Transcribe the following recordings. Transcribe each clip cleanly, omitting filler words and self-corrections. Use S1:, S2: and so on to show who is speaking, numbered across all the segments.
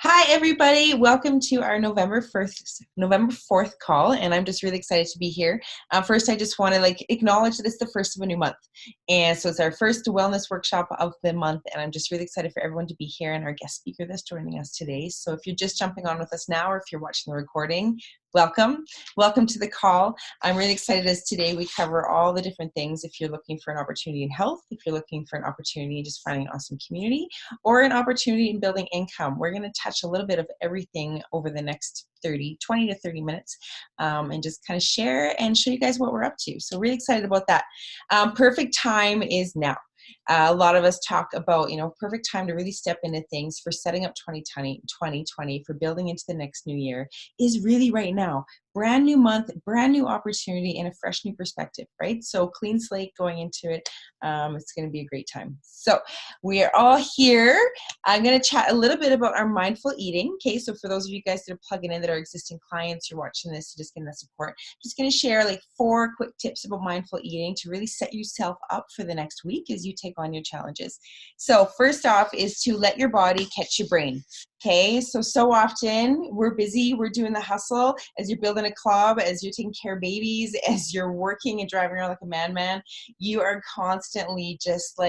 S1: Hi, everybody. Welcome to our November 4th call, and I'm just really excited to be here. First, I just want to acknowledge that it's the first of a new month, and so it's our first wellness workshop of the month, and I'm just really excited for everyone to be here and our guest speaker that's joining us today. So if you're just jumping on with us now, or if you're watching the recording, welcome. Welcome to the call. I'm really excited as today we cover all the different things. If you're looking for an opportunity in health, if you're looking for an opportunity in just finding an awesome community, or an opportunity in building income, we're going to touch a little bit of everything over the next 20 to 30 minutes and just kind of share and show you guys what we're up to. So really excited about that. Perfect time is now. A lot of us talk about, perfect time to really step into things for setting up 2020, for building into the next new year is really right now. Brand new month, brand new opportunity, and a fresh new perspective, right? So clean slate going into it. It's going to be a great time. So we are all here. I'm going to chat a little bit about our mindful eating. Okay, so for those of you guys that are plugging in that are existing clients, you're watching this, you're just getting that support. I'm just going to share 4 quick tips about mindful eating to really set yourself up for the next week as you take on your challenges. So first off is to let your body catch your brain. Okay, so often we're busy, we're doing the hustle as you're building a club, as you're taking care of babies, as you're working and driving around like a madman. You are constantly just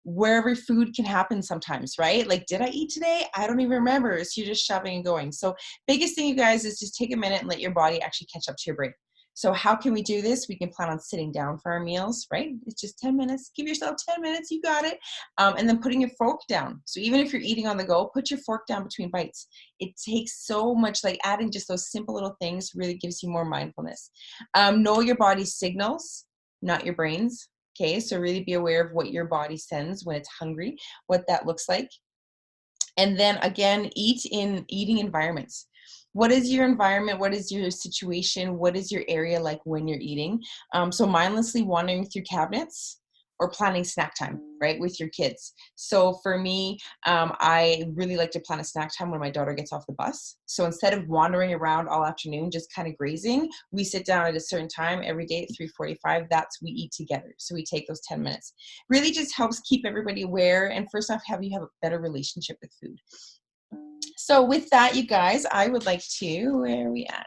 S1: wherever food can happen sometimes, right? Did I eat today? I don't even remember. So you're just shoving and going. So biggest thing, you guys, is just take a minute and let your body actually catch up to your brain. So how can we do this? We can plan on sitting down for our meals, right? It's just 10 minutes. Give yourself 10 minutes. You got it. And then putting your fork down. So even if you're eating on the go, put your fork down between bites. It takes so much, adding just those simple little things really gives you more mindfulness. Know your body's signals, not your brain's. Okay, so really be aware of what your body sends when it's hungry, what that looks like. And then again, eat in eating environments. What is your environment? What is your situation? What is your area like when you're eating? So mindlessly wandering through cabinets or planning snack time, right, with your kids. So for me, I really like to plan a snack time when my daughter gets off the bus. So instead of wandering around all afternoon, just kind of grazing, we sit down at a certain time every day at 3:45. We eat together. So we take those 10 minutes. Really just helps keep everybody aware. And first off, have a better relationship with food. So with that, you guys, I would like to, where are we at?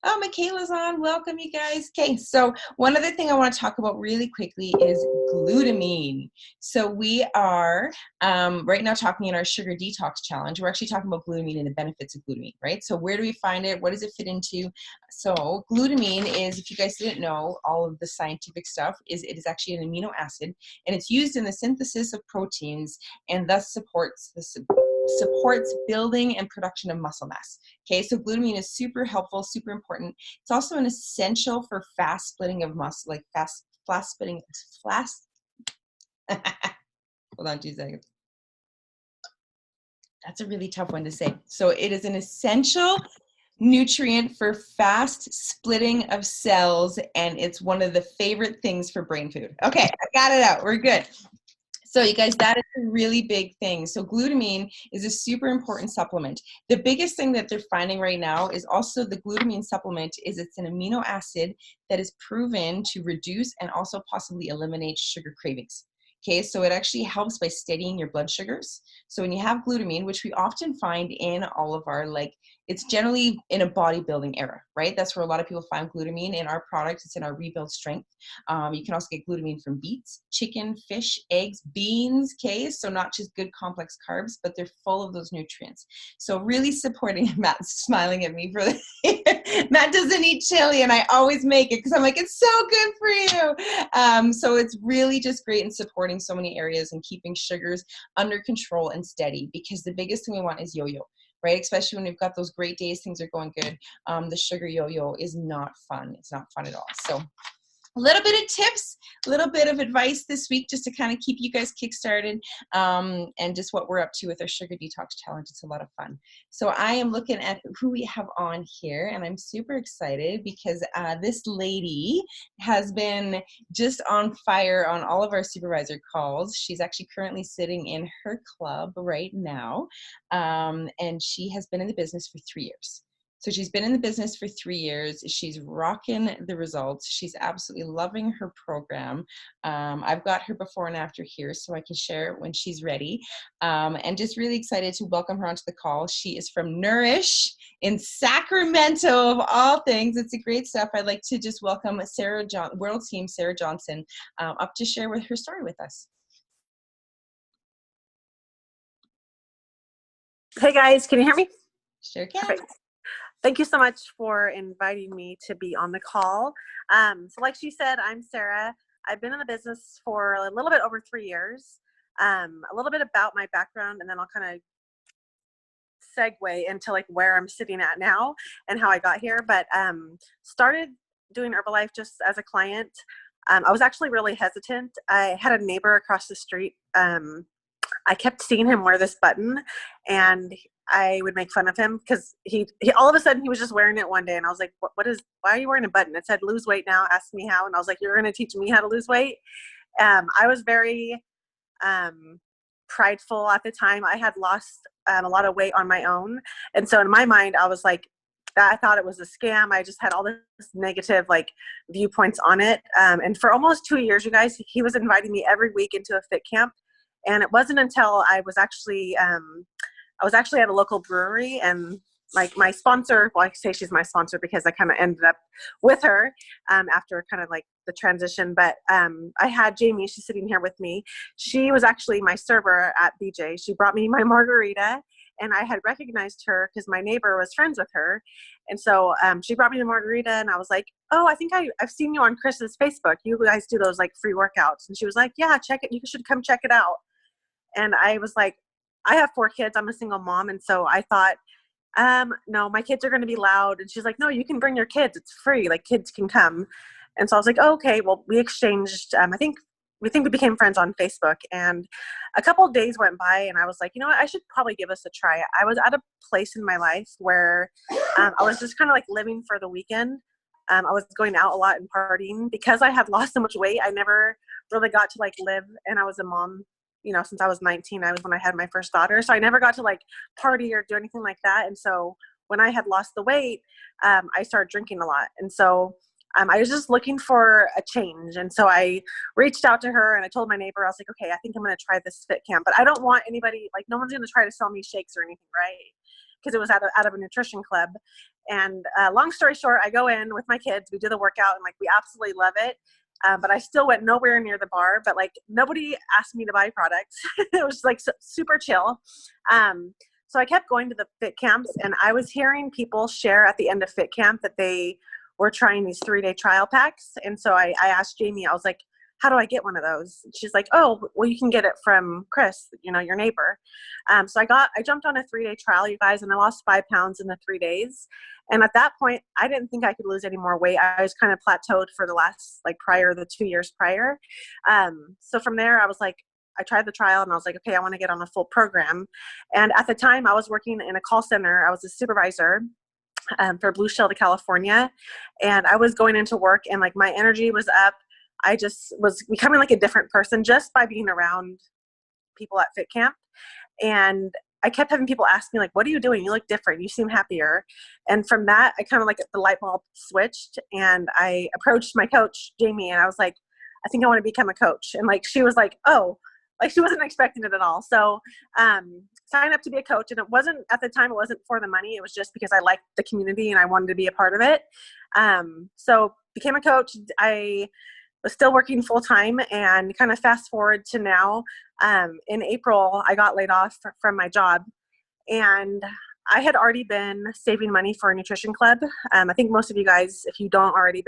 S1: Oh, Michaela's on. Welcome, you guys. Okay, so one other thing I want to talk about really quickly is glutamine. So we are right now talking in our sugar detox challenge. We're actually talking about glutamine and the benefits of glutamine, right? So where do we find it? What does it fit into? So glutamine is, if you guys didn't know all of the scientific stuff, it is actually an amino acid, and it's used in the synthesis of proteins and thus supports building and production of muscle mass. Okay, so glutamine is super helpful, super important. It's also an essential for fast splitting of muscle, fast splitting, hold on 2 seconds. That's a really tough one to say. So it is an essential nutrient for fast splitting of cells, and it's one of the favorite things for brain food. Okay, I got it out. We're good. So you guys, that is a really big thing. So glutamine is a super important supplement. The biggest thing that they're finding right now is also the glutamine supplement is it's an amino acid that is proven to reduce and also possibly eliminate sugar cravings. Okay, so it actually helps by steadying your blood sugars. So when you have glutamine, which we often find in all of our, it's generally in a bodybuilding era, right? That's where a lot of people find glutamine in our product. It's in our Rebuild Strength. You can also get glutamine from beets, chicken, fish, eggs, beans, okay? So not just good complex carbs, but they're full of those nutrients. So really supporting, Matt's smiling at me for the, Matt doesn't eat chili and I always make it because I'm like, it's so good for you. So it's really just great in supporting so many areas and keeping sugars under control and steady, because the biggest thing we want is yo-yo, right? Especially when we've got those great days, things are going good. The sugar yo-yo is not fun. It's not fun at all. So a little bit of tips, a little bit of advice this week just to kind of keep you guys kickstarted and just what we're up to with our Sugar Detox Challenge. It's a lot of fun. So I am looking at who we have on here, and I'm super excited because this lady has been just on fire on all of our supervisor calls. She's actually currently sitting in her club right now, and she has been in the business for 3 years. So she's been in the business for 3 years. She's rocking the results. She's absolutely loving her program. I've got her before and after here, so I can share it when she's ready. And just really excited to welcome her onto the call. She is from Nourish in Sacramento, of all things. It's a great stuff. I'd like to just welcome World Team Sarah Johnson up to share with her story with us.
S2: Hey guys, can you hear me?
S1: Sure can.
S2: Perfect. Thank you so much for inviting me to be on the call. So like she said, I'm Sarah. I've been in the business for a little bit over 3 years. A little bit about my background, and then I'll kind of segue into like where I'm sitting at now and how I got here. But started doing Herbalife just as a client. I was actually really hesitant. I had a neighbor across the street. I kept seeing him wear this button, and I would make fun of him because he all of a sudden he was just wearing it one day, and I was like, why are you wearing a button? It said lose weight now, ask me how. And I was like, you're going to teach me how to lose weight? I was very prideful at the time. I had lost a lot of weight on my own. And so in my mind, I was like, I thought it was a scam. I just had all this negative like viewpoints on it. And for almost 2 years, you guys, he was inviting me every week into a fit camp. And it wasn't until I was actually at a local brewery, and like my sponsor, well, I say she's my sponsor because I kind of ended up with her after kind of like the transition. But I had Jamie, she's sitting here with me. She was actually my server at BJ. She brought me my margarita, and I had recognized her because my neighbor was friends with her. And so she brought me the margarita, and I was like, oh, I think I've seen you on Chris's Facebook. You guys do those like free workouts. And she was like, yeah, check it. You should come check it out. And I was like, I have 4 kids. I'm a single mom. And so I thought, no, my kids are going to be loud. And she's like, no, you can bring your kids. It's free. Like kids can come. And so I was like, oh, okay, well, we exchanged, I think we became friends on Facebook. And a couple of days went by, and I was like, you know what, I should probably give this a try. I was at a place in my life where I was just kind of like living for the weekend. I was going out a lot and partying because I had lost so much weight. I never really got to like live, and I was a mom, since I was 19. I was when I had my first daughter. So I never got to like party or do anything like that. And so when I had lost the weight, I started drinking a lot. And so I was just looking for a change. And so I reached out to her, and I told my neighbor, I was like, okay, I think I'm going to try this fit camp, but I don't want anybody, like no one's going to try to sell me shakes or anything, right? Because it was out of a nutrition club. And long story short, I go in with my kids, we do the workout, and like we absolutely love it. But I still went nowhere near the bar, but like nobody asked me to buy products. It was like super chill. So I kept going to the fit camps, and I was hearing people share at the end of fit camp that they were trying these 3-day trial packs. And so I asked Jamie, I was like, how do I get one of those? And she's like, oh, well, you can get it from Chris, your neighbor. So I jumped on a 3-day trial, you guys, and I lost 5 pounds in the 3 days. And at that point, I didn't think I could lose any more weight. I was kind of plateaued for the last, the 2 years prior. So from there, I was like, I tried the trial, and I was like, okay, I want to get on a full program. And at the time, I was working in a call center. I was a supervisor for Blue Shield of California. And I was going into work, and like my energy was up. I just was becoming like a different person just by being around people at fit camp. And I kept having people ask me like, what are you doing? You look different. You seem happier. And from that, I kind of like the light bulb switched, and I approached my coach, Jamie, and I was like, I think I want to become a coach. And like, she was like, oh, like she wasn't expecting it at all. So signed up to be a coach. And it wasn't, at the time, it wasn't for the money. It was just because I liked the community and I wanted to be a part of it. So became a coach. I was still working full time, and kind of fast forward to now. In April, I got laid off from my job, and I had already been saving money for a nutrition club. I think most of you guys, if you don't already,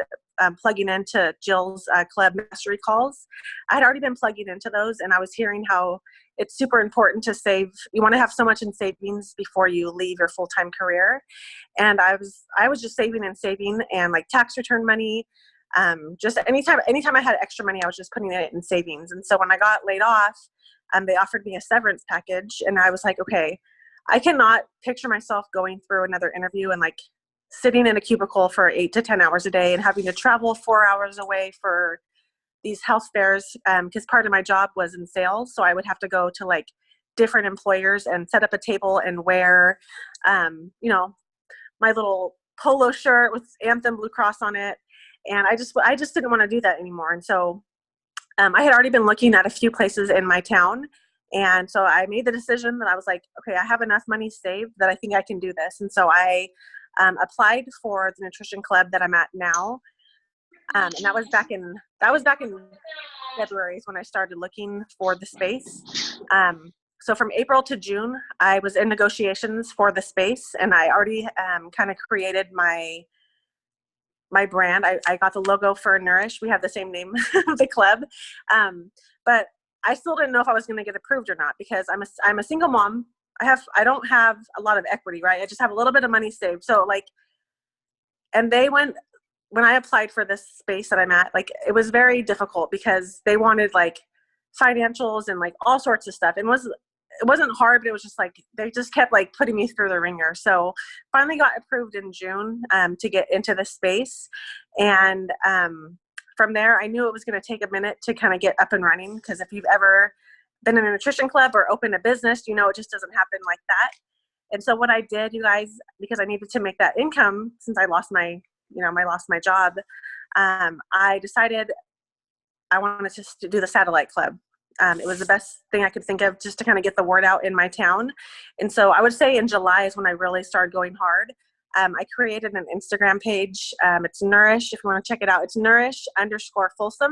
S2: plugging into Jill's club mastery calls. I had already been plugging into those, and I was hearing how it's super important to save. You want to have so much in savings before you leave your full-time career. And I was just saving and saving, and like tax return money. Just anytime I had extra money, I was just putting it in savings. And so when I got laid off, they offered me a severance package, and I was like, okay, I cannot picture myself going through another interview and like sitting in a cubicle for 8 to 10 hours a day and having to travel 4 hours away for these health fairs. Because part of my job was in sales. So I would have to go to like different employers and set up a table and wear, my little polo shirt with Anthem Blue Cross on it. And I just didn't want to do that anymore. And so I had already been looking at a few places in my town. And so I made the decision that I was like, okay, I have enough money saved that I think I can do this. And so I applied for the nutrition club that I'm at now. And that was back in February is when I started looking for the space. So from April to June, I was in negotiations for the space, and I already kind of created my brand. I got the logo for Nourish. We have the same name of the club. But I still didn't know if I was going to get approved or not, because I'm a single mom. I don't have a lot of equity, right? I just have a little bit of money saved. So like, and when I applied for this space that I'm at, like, it was very difficult because they wanted like financials and like all sorts of stuff. It wasn't hard, but it was just like, they just kept like putting me through the ringer. So finally got approved in June to get into the space. And from there, I knew it was going to take a minute to kind of get up and running, because if you've ever been in a nutrition club or opened a business, you know, it just doesn't happen like that. And so what I did, you guys, because I needed to make that income since I lost my job, I decided I wanted to do the satellite club. It was the best thing I could think of just to kind of get the word out in my town. And so I would say in July is when I really started going hard. I created an Instagram page. It's Nourish. If you want to check it out, it's Nourish_Folsom.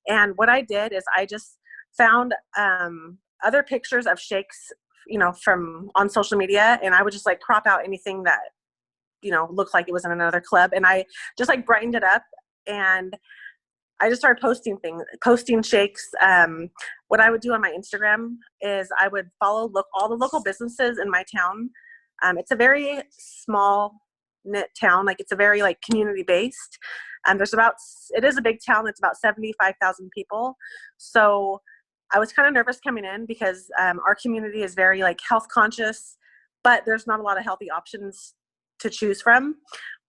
S2: And what I did is I just found other pictures of shakes, you know, from on social media. And I would just like crop out anything that, you know, looked like it was in another club. And I just like brightened it up. And I just started posting shakes. What I would do on my Instagram is I would follow all the local businesses in my town. It's a very small knit town. Like, it's a very like community based. It is a big town. It's about 75,000 people. So I was kind of nervous coming in because our community is very like health conscious, but there's not a lot of healthy options to choose from.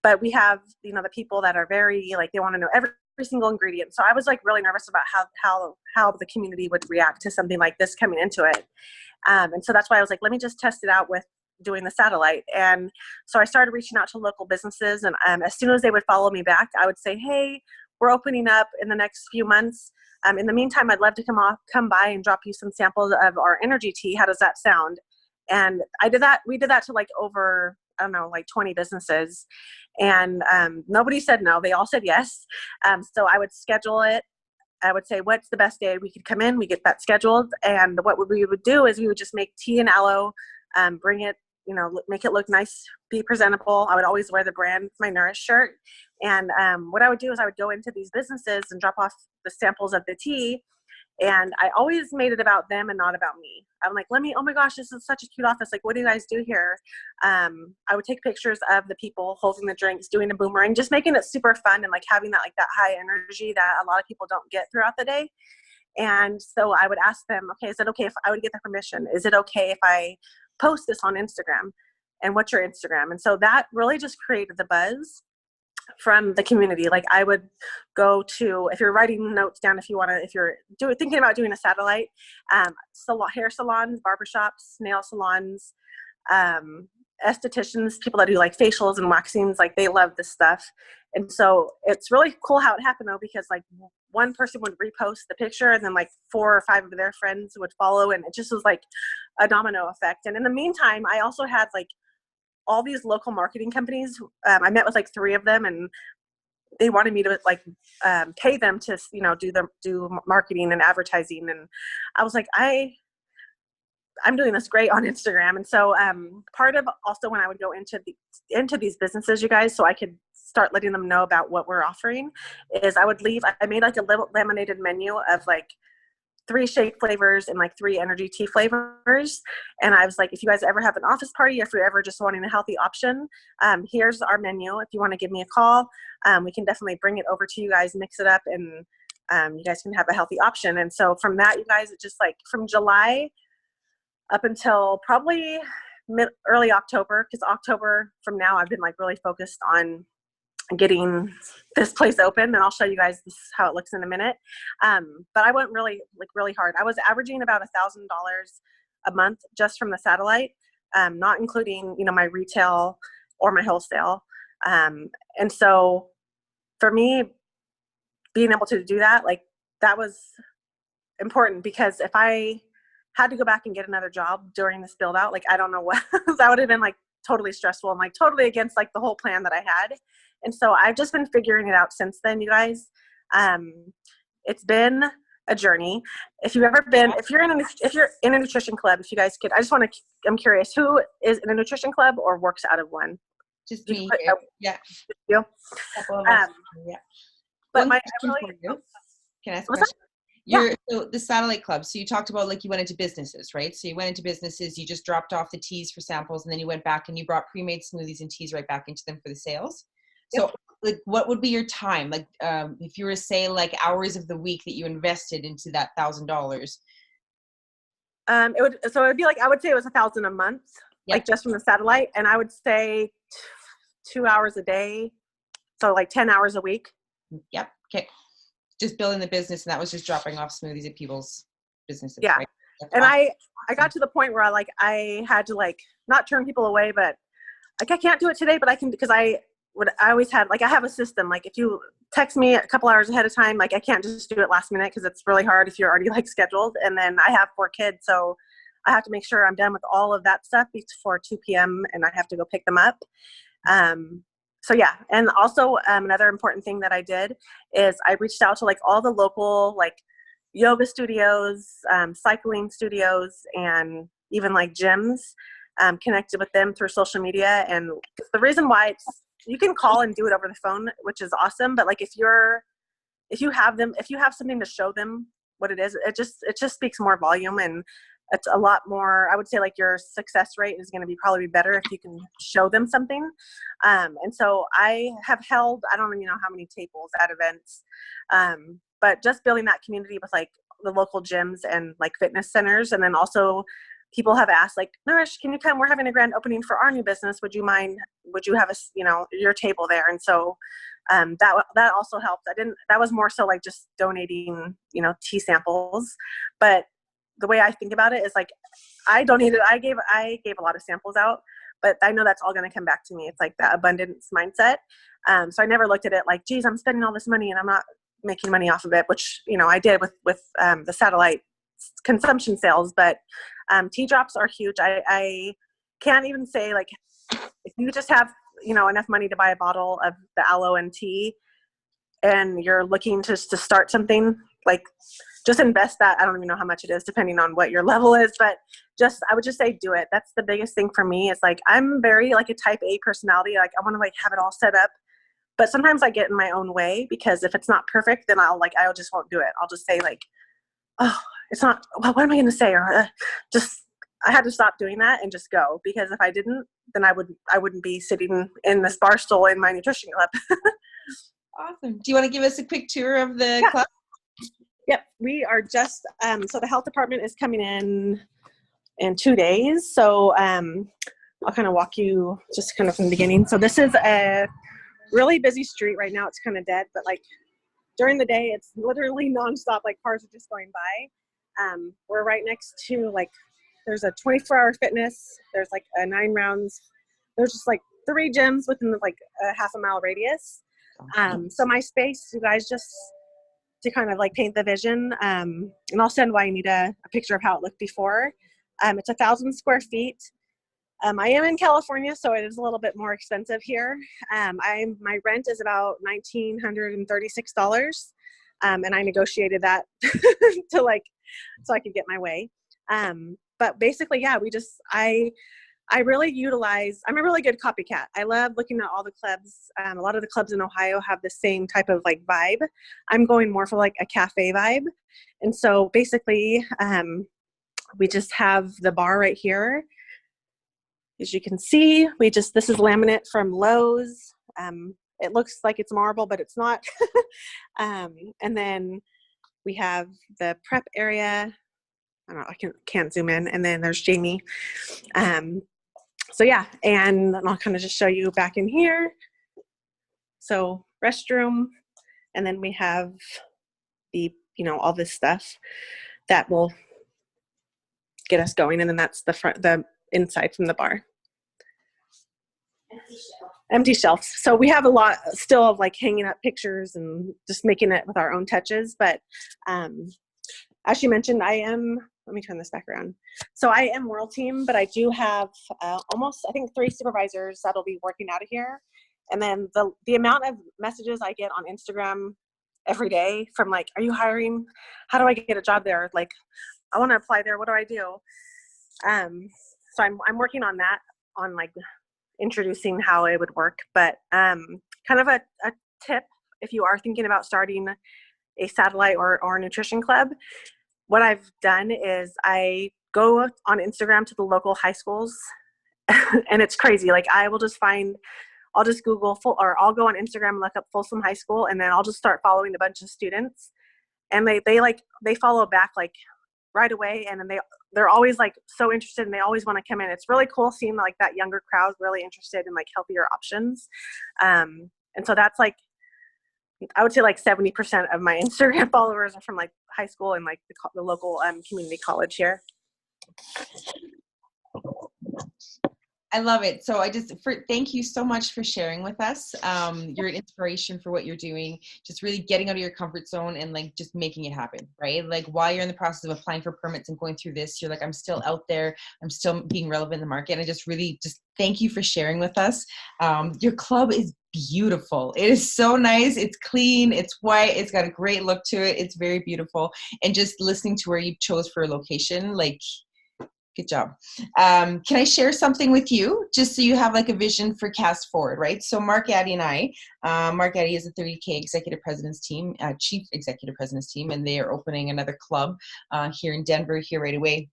S2: But we have, you know, the people that are very like, they want to know every single ingredient. So I was like really nervous about how the community would react to something like this coming into it. And so that's why I was like, let me just test it out with doing the satellite. And so I started reaching out to local businesses, and as soon as they would follow me back, I would say, hey, we're opening up in the next few months. In the meantime, I'd love to come by and drop you some samples of our energy tea. How does that sound? And I did that. We did that to like over, I don't know, like 20 businesses. And nobody said no. They all said yes. So I would schedule it. I would say, what's the best day we could come in? We get that scheduled. And what we would do is we would just make tea and aloe, bring it, you know, make it look nice, be presentable. I would always wear the brand, my Nourish shirt. And what I would do is I would go into these businesses and drop off the samples of the tea. And I always made it about them and not about me. I'm like, oh my gosh, this is such a cute office. Like, what do you guys do here? I would take pictures of the people holding the drinks, doing a boomerang, just making it super fun and like having that high energy that a lot of people don't get throughout the day. And so I would ask them, okay, is it okay if I would get the permission? Is it okay if I post this on Instagram? And what's your Instagram? And so that really just created the buzz from the community. Like, I would go to, if you're writing notes down, if you're thinking about doing a satellite, hair salons, barbershops, nail salons, estheticians, people that do like facials and waxings, like they love this stuff. And so it's really cool how it happened though, because like one person would repost the picture and then like 4 or 5 of their friends would follow, and it just was like a domino effect. And in the meantime, I also had like all these local marketing companies. I met with like 3 of them, and they wanted me to like pay them to, you know, do marketing and advertising. And I was like, I'm doing this great on Instagram. And so part of also when I would go into these businesses, you guys, so I could start letting them know about what we're offering, is I made like a little laminated menu of like 3 shake flavors and like 3 energy tea flavors. And I was like, if you guys ever have an office party, if you're ever just wanting a healthy option, here's our menu. If you want to give me a call, we can definitely bring it over to you guys, mix it up, and you guys can have a healthy option. And so from that, you guys, it just like from July up until probably early October, because October from now, I've been like really focused on getting this place open, and I'll show you guys how it looks in a minute. But I went really hard. I was averaging about $1,000 a month just from the satellite, not including, you know, my retail or my wholesale. And so for me, being able to do that, like that was important, because if I had to go back and get another job during this build out, like, I don't know what, that would have been like totally stressful and like totally against like the whole plan that I had. And so I've just been figuring it out since then, you guys. It's been a journey. If you're in a nutrition club, if you guys could, I'm curious, who is in a nutrition club or works out of one?
S1: Just me here. Yeah.
S2: You?
S1: Couple of us. Yeah.
S2: But
S1: One question for you. Can I ask a question? So the satellite club, so you talked about like you went into businesses, right? So you went into businesses, you just dropped off the teas for samples, and then you went back and you brought pre-made smoothies and teas right back into them for the sales. So like, what would be your time? Like, if you were to say like hours of the week that you invested into that $1,000?
S2: It would be like, I would say it was $1,000 a month, like just from the satellite. And I would say 2 hours a day. So like 10 hours a week.
S1: Yep. Okay. Just building the business, and that was just dropping off smoothies at people's businesses.
S2: Yeah.
S1: Right?
S2: And awesome. I got to the point where I had to like not turn people away, but like I can't do it today, but I can, because I always had, like, I have a system. Like if you text me a couple hours ahead of time, like I can't just do it last minute, because it's really hard if you're already like scheduled. And then I have 4 kids, so I have to make sure I'm done with all of that stuff before 2 p.m. and I have to go pick them up. So yeah. And also another important thing that I did is I reached out to like all the local like yoga studios, cycling studios, and even like gyms, connected with them through social media. And the reason why you can call and do it over the phone, which is awesome. But like if you have something to show them what it is, it just speaks more volume, and it's a lot more, I would say, like your success rate is going to be probably better if you can show them something. And so I have held, I don't even know how many tables at events, but just building that community with like the local gyms and like fitness centers. And then also people have asked like, Nourish, can you come? We're having a grand opening for our new business. Would you have your table there? And so that also helped. That was more so like just donating, tea samples. But the way I think about it is like, I gave a lot of samples out, but I know that's all going to come back to me. It's like that abundance mindset. So I never looked at it like, geez, I'm spending all this money and I'm not making money off of it, which, I did with the satellite consumption sales. But tea drops are huge. I can't even say, like, if you just have, enough money to buy a bottle of the aloe and tea and you're looking to start something, like, just invest that. I don't even know how much it is depending on what your level is, but I would just say do it. That's the biggest thing for me. Is like, I'm very like a type A personality. Like I want to like have it all set up, but sometimes I get in my own way, because if it's not perfect, then I just won't do it. I'll just say like, oh, it's not, well, what am I going to say? Or I had to stop doing that and just go, because if I didn't, then I wouldn't be sitting in this bar stool in my nutrition club.
S1: Awesome. Do you want to give us a quick tour of the club?
S2: Yep. We are just, so the health department is coming in 2 days. So I'll kind of walk you just kind of from the beginning. So this is a really busy street right now. It's kind of dead, but like during the day, it's literally nonstop. Like cars are just going by. We're right next to like, there's a 24-hour fitness. There's like a 9 rounds. There's just like 3 gyms within like a half a mile radius. So my space, you guys, just to kind of like paint the vision. And I'll send Juanita a picture of how it looked before. It's 1,000 square feet. I am in California, so it is a little bit more expensive here. My rent is about $1,936. And I negotiated that to like, so I could get my way. But basically, yeah, I really I'm a really good copycat. I love looking at all the clubs. A lot of the clubs in Ohio have the same type of like vibe. I'm going more for like a cafe vibe. And so basically, we just have the bar right here. As you can see, this is laminate from Lowe's. It looks like it's marble, but it's not. And then we have the prep area. I don't know, I can't zoom in. And then there's Jamie. So yeah, and I'll kind of just show you back in here. So restroom, and then we have the, all this stuff that will get us going. And then that's the inside from the bar. Empty shelves. So we have a lot still of like hanging up pictures and just making it with our own touches. But as she mentioned, let me turn this back around. So I am World Team, but I do have almost, I think, 3 supervisors that'll be working out of here. And then the amount of messages I get on Instagram every day from like, are you hiring? How do I get a job there? Like, I want to apply there. What do I do? So I'm working on that, on like introducing how it would work. But kind of a tip, if you are thinking about starting a satellite or a nutrition club, what I've done is I go on Instagram to the local high schools and it's crazy. Like I'll just Google or I'll go on Instagram and look up Folsom High School, and then I'll just start following a bunch of students, and they follow back like right away, and then they're always like so interested and they always want to come in. It's really cool seeing like that younger crowd really interested in like healthier options. And so that's like, I would say like 70% of my Instagram followers are from like high school and like the local community college here.
S1: I love it. So thank you so much for sharing with us. You're an inspiration for what you're doing, just really getting out of your comfort zone and like just making it happen, right? Like while you're in the process of applying for permits and going through this, you're like, I'm still out there. I'm still being relevant in the market. And I just thank you for sharing with us. Your club is beautiful. It is so nice. It's clean. It's white. It's got a great look to it. It's very beautiful. And just listening to where you chose for a location, like, good job. Can I share something with you just so you have like a vision for Cast Forward, right? So Mark Addy and I, Mark Addy is a 30K executive president's team, chief executive president's team, and they are opening another club here in Denver here right away.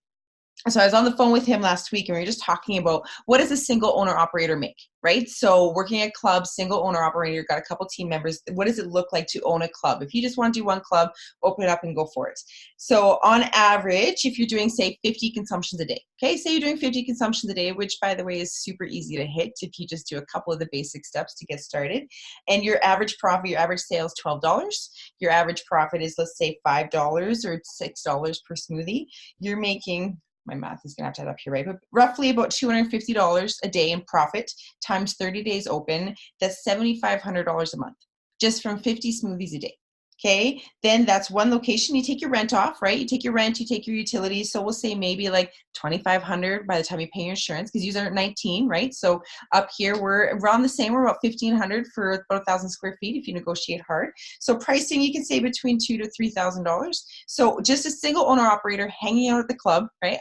S1: So I was on the phone with him last week and we were just talking about what does a single owner operator make, right? So working at club, single owner operator, got a couple team members. What does it look like to own a club? If you just want to do one club, open it up and go for it. So on average, if you're doing say 50 consumptions a day, okay, say you're doing 50 consumptions a day, which by the way is super easy to hit if you just do a couple of the basic steps to get started. And your average profit, your average sale is $12. Your average profit is, let's say, $5 or $6 per smoothie. You're making, my math is gonna have to add up here, right? But roughly about $250 a day in profit times 30 days open. That's $7,500 a month, just from 50 smoothies a day. Okay, then that's one location. You take your rent off, right? You take your rent, you take your utilities. So we'll say maybe like $2,500 by the time you pay your insurance, because you are 19, right? So up here we're around the same. We're about $1,500 for about 1,000 square feet if you negotiate hard. So pricing, you can say between $2,000 to $3,000. So just a single owner operator hanging out at the club, right?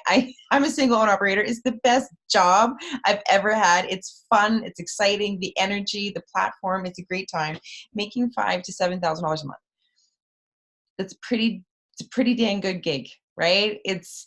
S1: I'm a single owner operator. It's the best job I've ever had. It's fun. It's exciting. The energy, the platform. It's a great time. Making $5,000 to $7,000 a month. It's a pretty dang good gig, right? It's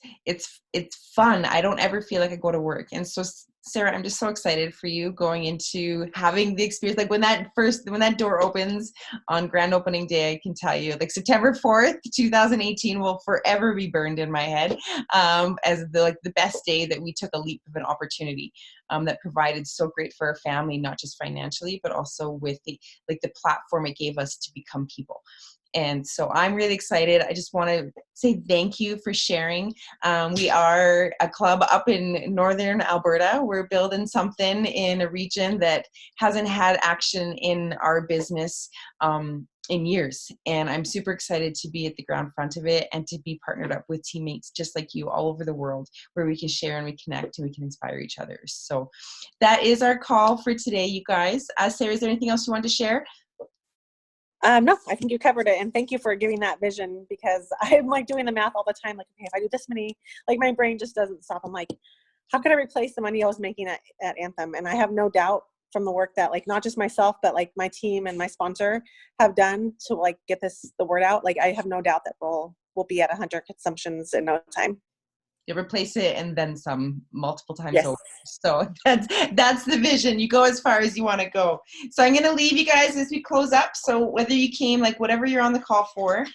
S1: fun. I don't ever feel like I go to work. And so Sarah, I'm just so excited for you going into having the experience. Like when that door opens on grand opening day, I can tell you like September 4th, 2018 will forever be burned in my head as the best day that we took a leap of an opportunity that provided so great for our family, not just financially, but also with the platform it gave us to become people. And so I'm really excited. I just want to say thank you for sharing. We are a club up in northern Alberta. We're building something in a region that hasn't had action in our business in years. And I'm super excited to be at the ground front of it and to be partnered up with teammates just like you all over the world, where we can share and we connect and we can inspire each other. So that is our call for today, you guys. Sarah, is there anything else you want to share?
S2: No, I think you covered it. And thank you for giving that vision, because I'm like doing the math all the time. Like, okay, if I do this many, like my brain just doesn't stop. I'm like, how could I replace the money I was making at Anthem? And I have no doubt from the work that like, not just myself, but like my team and my sponsor have done to like get the word out. Like, I have no doubt that we'll be at 100 consumptions in no time.
S1: You replace it and then some multiple times
S2: yes.
S1: over. So that's the vision. You go as far as you want to go. So I'm going to leave you guys as we close up. So whether you came, like whatever you're on the call for,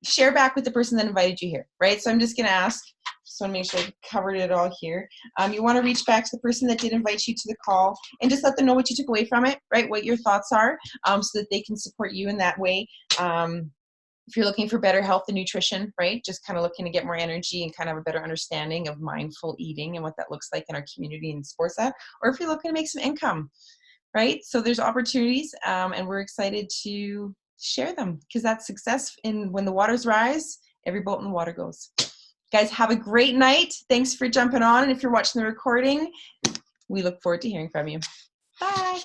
S1: share back with the person that invited you here, right? So I'm just going to ask, just want to make sure I covered it all here. You want to reach back to the person that did invite you to the call and just let them know what you took away from it, right? What your thoughts are, so that they can support you in that way. if you're looking for better health and nutrition, right? Just kind of looking to get more energy and kind of a better understanding of mindful eating and what that looks like in our community and sports that, or if you're looking to make some income, right? So there's opportunities, and we're excited to share them because that's success. In when the waters rise, every boat in the water goes. Guys, have a great night. Thanks for jumping on. And if you're watching the recording, we look forward to hearing from you. Bye.